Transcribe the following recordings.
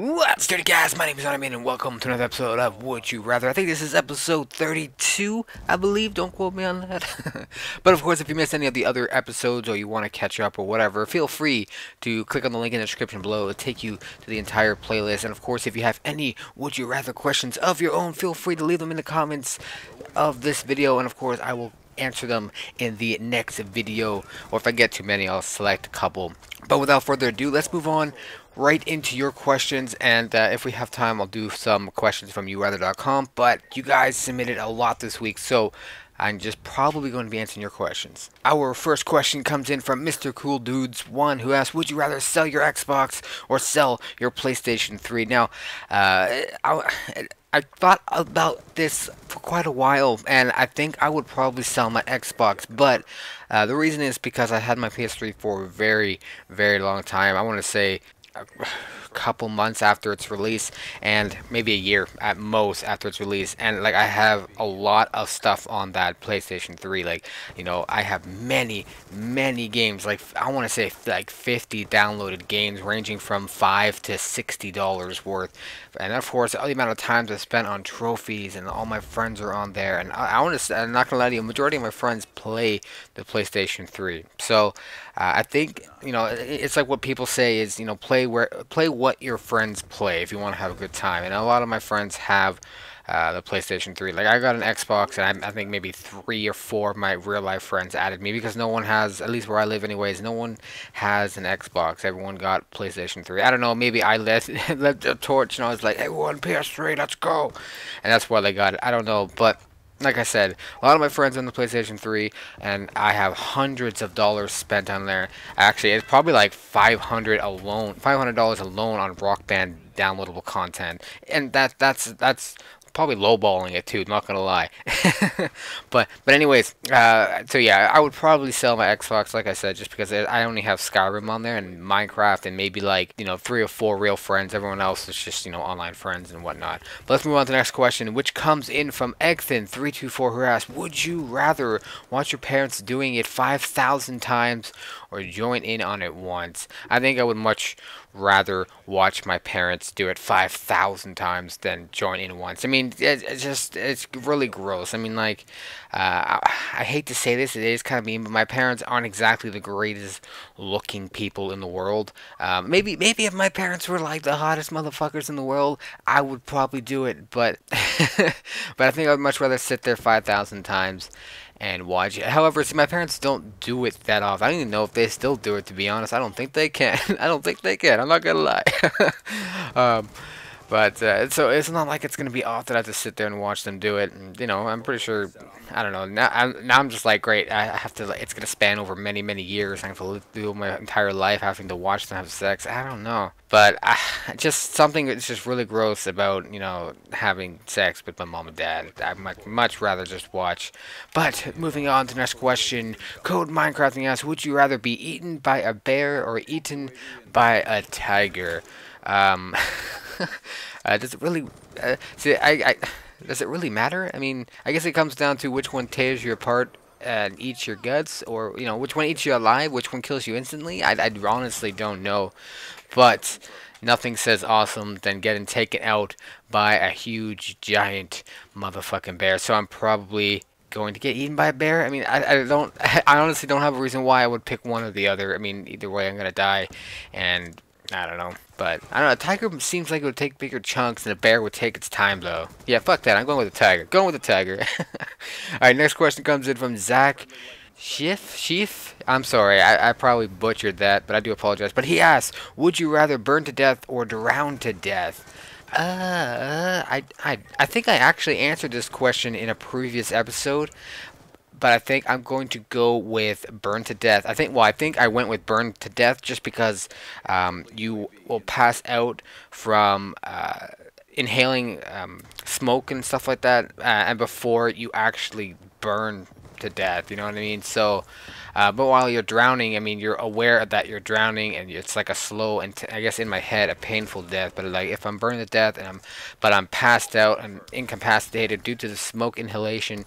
What's good, guys? My name is Arnimane, and welcome to another episode of Would You Rather. I think this is episode 32, I believe. Don't quote me on that. But of course, if you missed any of the other episodes or you want to catch up or whatever, feel free to click on the link in the description below. It'll take you to the entire playlist. And of course, if you have any Would You Rather questions of your own, feel free to leave them in the comments of this video. And of course, I will answer them in the next video, or if I get too many, I'll select a couple. But without further ado, let's move on right into your questions, and if we have time, I'll do some questions from yourather.com. But you guys submitted a lot this week, so I'm just probably going to be answering your questions. Our first question comes in from Mr. Cool Dudes 1, who asks, would you rather sell your Xbox or sell your PlayStation 3? Now, I thought about this for quite a while, and I think I would probably sell my Xbox, but the reason is because I had my PS3 for a very, very long time. I want to say a couple months after its release, and maybe a year at most after its release, and like I have a lot of stuff on that PlayStation 3. Like, you know, I have many games, like I want to say like 50 downloaded games ranging from $5 to $60 worth, and of course all the amount of times I spent on trophies, and all my friends are on there, and I want to, I'm not gonna lie to you, a majority of my friends play the PlayStation 3. So I think, you know, it's like what people say is, you know, play what your friends play if you want to have a good time. And a lot of my friends have the PlayStation 3. Like, I got an Xbox, and I think maybe 3 or 4 of my real life friends added me, because no one has, at least where I live anyways, no one has an Xbox. Everyone got PlayStation 3. I don't know, maybe I led the torch, and I was like, hey, everyone, PS3, let's go. And that's why they got it. I don't know, but like I said, a lot of my friends on the PlayStation 3, and I have hundreds of dollars spent on there. Actually, it's probably like $500 alone on Rock Band downloadable content, and that's probably lowballing it too. Not gonna lie, but anyways, so yeah, I would probably sell my Xbox, like I said, just because I only have Skyrim on there and Minecraft, and maybe like, you know, 3 or 4 real friends. Everyone else is just, you know, online friends and whatnot. But let's move on to the next question, which comes in from Egthin324, who asks, would you rather watch your parents doing it 5,000 times or join in on it once? I think I would much rather watch my parents do it 5,000 times than join in once. I mean, it's really gross. I mean, like, I hate to say this, it is kind of mean, but my parents aren't exactly the greatest looking people in the world. Maybe if my parents were like the hottest motherfuckers in the world, I would probably do it, but but I think I would much rather sit there 5,000 times and watch it. However, see, my parents don't do it that often. I don't even know if they still do it, to be honest. I don't think they can. I don't think they can. I'm not gonna lie. But so it's not like it's gonna be often I have to sit there and watch them do it. And, you know, I'm pretty sure. I don't know. Now I'm just like, great. I have to. Like, it's gonna span over many years. I have to live through my entire life having to watch them have sex. I don't know. But just something that's just really gross about, you know, having sex with my mom and dad. I'd much rather just watch. But moving on to the next question, Code Minecrafting asks, would you rather be eaten by a bear or eaten by a tiger? Does it really? Does it really matter? I mean, I guess it comes down to which one tears you apart and eats your guts, or, you know, which one eats you alive, which one kills you instantly. I honestly don't know, but nothing says awesome than getting taken out by a huge, giant motherfucking bear. So I'm probably going to get eaten by a bear. I mean, I don't. I honestly don't have a reason why I would pick one or the other. I mean, either way, I'm gonna die, and I don't know. But I don't know. A tiger seems like it would take bigger chunks, and a bear would take its time, though. Yeah, fuck that. I'm going with a tiger. Going with a tiger. All right, next question comes in from Zach Sheaf. I'm sorry. I probably butchered that, but I do apologize. But he asks, would you rather burn to death or drown to death? I think I actually answered this question in a previous episode, but I think I'm going to go with burn to death. I think I went with burn to death just because you will pass out from inhaling smoke and stuff like that, and before you actually burn to death, you know what I mean? So, but while you're drowning, I mean, you're aware that you're drowning, and it's like a slow, and I guess in my head, a painful death. But like, if I'm burned to death and I'm passed out and incapacitated due to the smoke inhalation,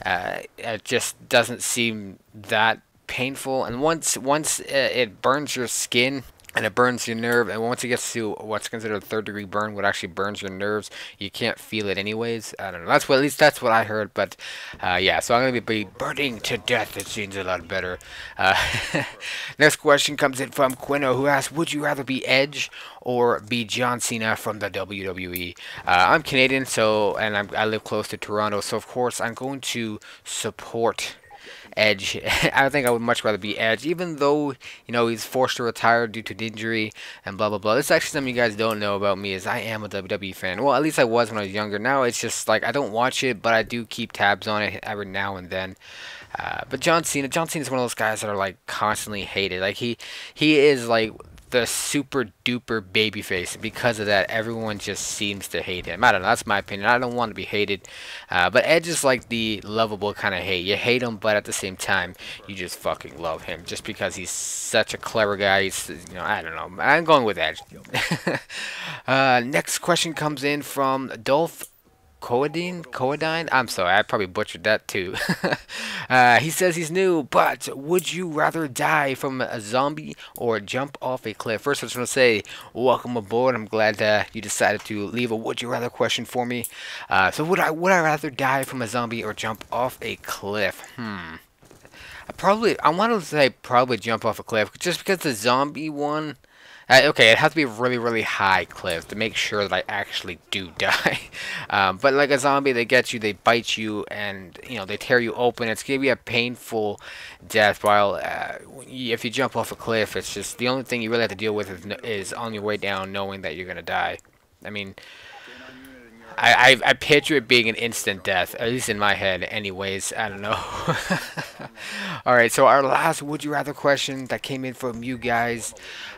it just doesn't seem that painful. And once it burns your skin, and it burns your nerve. And once it gets to what's considered a third-degree burn, what actually burns your nerves, you can't feel it anyways. I don't know. That's what, at least that's what I heard. But yeah, so I'm gonna be burning to death. It seems a lot better. Uh, Next question comes in from Quino, who asks, "Would you rather be Edge or be John Cena from the WWE?" I'm Canadian, so I live close to Toronto, so of course I'm going to support Edge. I think I would much rather be Edge, even though he's forced to retire due to injury and blah blah blah. This is actually something you guys don't know about me is I am a WWE fan. Well, at least I was when I was younger. Now it's just like I don't watch it, but I do keep tabs on it every now and then. But John Cena is one of those guys that are like constantly hated. Like he is like the super duper babyface. Because of that, everyone just seems to hate him. I don't know. That's my opinion. I don't want to be hated. But Edge is like the lovable kind of hate. You hate him, but at the same time, you just fucking love him. Just because he's such a clever guy. I don't know. I'm going with Edge. Next question comes in from Dolph Coadine? I'm sorry, I probably butchered that too. He says he's new, but would you rather die from a zombie or jump off a cliff? First, I just want to say, welcome aboard. I'm glad you decided to leave a would you rather question for me. So would I rather die from a zombie or jump off a cliff? I want to say probably jump off a cliff, just because the zombie one. Okay, it has to be a really, really high cliff to make sure that I actually do die. But like a zombie, they get you, they bite you, and they tear you open. It's gonna be a painful death. While if you jump off a cliff, it's just the only thing you really have to deal with is on your way down, knowing that you're gonna die. I mean, I picture it being an instant death, at least in my head. Anyways, I don't know. All right, so our last would you rather question that came in from you guys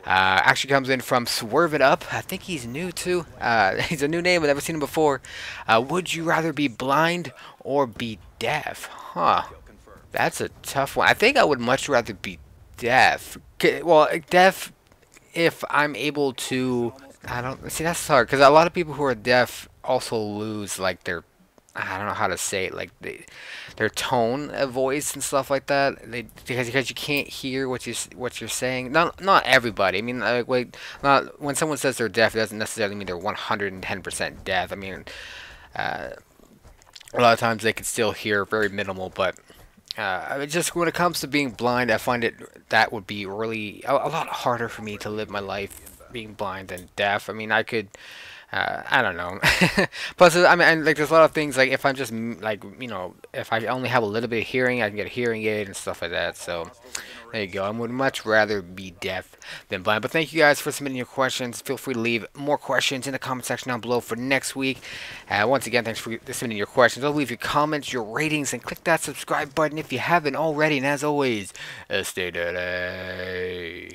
actually comes in from Swerve It Up. I think he's new too. He's a new name. I've never seen him before. Would you rather be blind or be deaf? Huh. That's a tough one. I think I would much rather be deaf. Well, deaf if I'm able to. I don't see that's hard because a lot of people who are deaf also lose like I don't know how to say it like their tone of voice and stuff like that. Because you can't hear what you're saying. Not everybody. I mean not when someone says they're deaf, it doesn't necessarily mean they're 110% deaf. I mean a lot of times they can still hear very minimal, but just when it comes to being blind, I find that would be really a lot harder for me to live my life being blind than deaf. I mean, I could, I don't know. Plus, I mean, like, there's a lot of things, like, if I'm just, like, if I only have a little bit of hearing, I can get a hearing aid and stuff like that, so there you go. I would much rather be deaf than blind. But thank you guys for submitting your questions. Feel free to leave more questions in the comment section down below for next week. Once again, thanks for submitting your questions. Don't leave your comments, your ratings, and click that subscribe button if you haven't already. And as always, stay dirty.